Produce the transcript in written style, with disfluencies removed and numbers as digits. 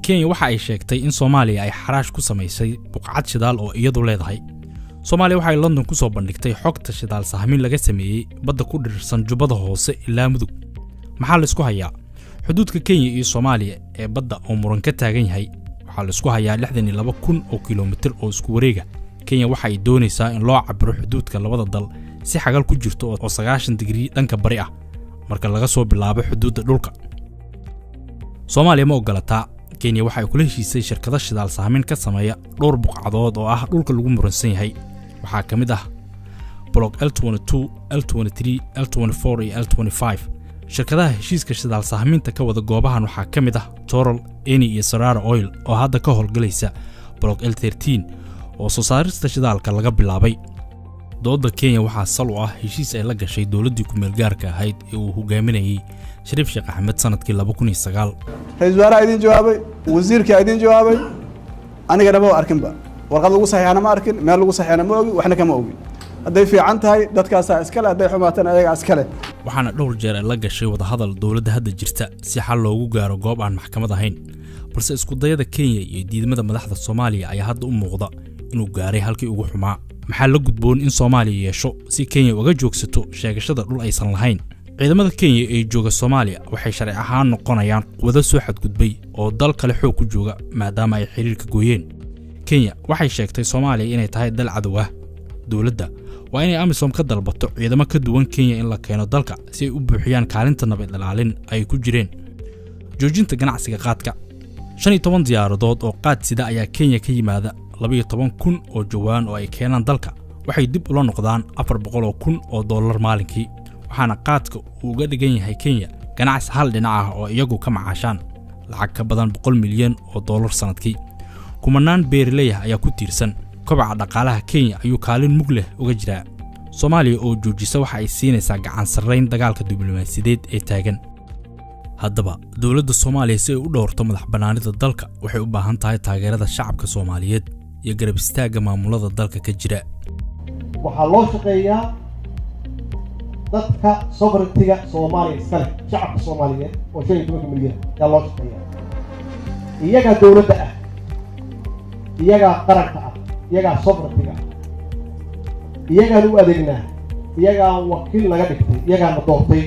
Kenya waxa ay sheegtay in Somalia ay xaraash ku samaysay buqcad shidaal oo iyadu leedahay. Somalia waxa ay London ku soo bandhigtay xogta shidaal sahmin laga sameeyay badda ku dhirsan Jubbada Hoose ilaa Mudug. Maxaa la isku hayaa? Xuduudka Kenya iyo Somalia ee badda oo muran ka taagan yahay waxa la isku hayaa 62,000 kilomitir oo isku wareega. Kenya waxa ay doonaysaa in loo cabiro xuduudka labada dal si xagal ku jirto oo 90 digrii dhanka bari ah marka laga soo bilaabo xuduudda dhulka. Somalia ma ogolataa. Kenya waxa ay kula heshiisay shirkado shidaal sahmin ka sameeya dhowr buqcadood oo ah dhulka lagu muransan yahay. Waxa kamid ah Block L22, L23, L24 iyo L25. shirkadaha heshiiska shidaal sahminta ka wada goobahan waxa kamid ah Toral, Eni iyo Cirka Oil oo hadda ka howlgalaysa Block L13 oo soo saarista shidaalka laga bilaabay. Dooda Kenya waxa sal u ah heshiis ay la gashay dawladii ku meel gaarka ahayd ee uu hogaaminayay Shariif Sheekh Axmed sanadkii 2009. Ra'iisul Wasaaraha idin jawaabay, wasiirka idin jawaabay, aniga daba arkin ba. Warqad lagu saxiixana ma arkin, meel lagu saxiixana ma ogi, waxna kama ogi. Haday fiican tahay dadkaas iskale, haday xumaatan ayaga iskale. Waxaana dhowr jeer la gashay wada hadal dawladda hadda jirta si xal loogu gaaro goob aan maxkamad ahayn. Balse isku dayada Kenya iyo diidmada madaxda Soomaaliya ayaa hadda u muuqda inuu gaaray halkii ugu xumaa. Maxaa la gudboon in Soomaaliya yeesho si Kenya uga joogsato sheegashada dhul aysan lahayn? ciidamada Kenya ee jooga Soomaaliya waxay sharci ahaan noqonayaan wada soo xadgudbay oo dal kale xoog ku jooga maadaama ay xiriirka gooyeen. Kenya waxay sheegtay Soomaaliya inay tahay dal cadow ah. Dawladda waa inay AMISOM ka dalbato ciidamo ka duwan Kenya in la keeno dalka si ay u buuxiyaan kaalinta nabad ilaalin ay ku jireen. Joojinta ganacsiga qaadka. 15 diyaaradood oo qaad sida ayaa Kenya ka yimaada 12,000 oo jawaan oo ay keenaan dalka. Waxay dib ula noqdaan 400,000 oo dollar maalinkii. waxaana qaadka uu uga dhigan yahay Kenya ganacsi hal dhinac ah oo iyagu ka macaashaan lacag ka badan 100 milyan oo dollar sanadkii. Kumanaan beeraley ah ayaa ku tiirsan kobaca dhaqaalaha Kenya ayuu kaalin mug leh uga jiraa. Soomaaliya oo joojisa waxa ay siinaysaa gacan sarreyn dagaalka diblomaasiyadeed ee taagan. Haddaba dawladda Soomaaliya si ay u dhowrto madax banaanida dalka waxay u baahan tahay taageerada shacabka Soomaaliyeed iyo garab istaagga maamulada dalka ka jira. Waxaa loo shaqeeyaa dadka sovereignty-ga Soomaaliya iskale shacabka Soomaaliyeed oo 15 milyan yaa loo shaqeeyaa. iyaga dawladda ah, iyaga qaranka ah, iyaga sovereignty-ga, iyaga u adeegnaa, iyaga wakiil laga dhigtay, iyaga doortay.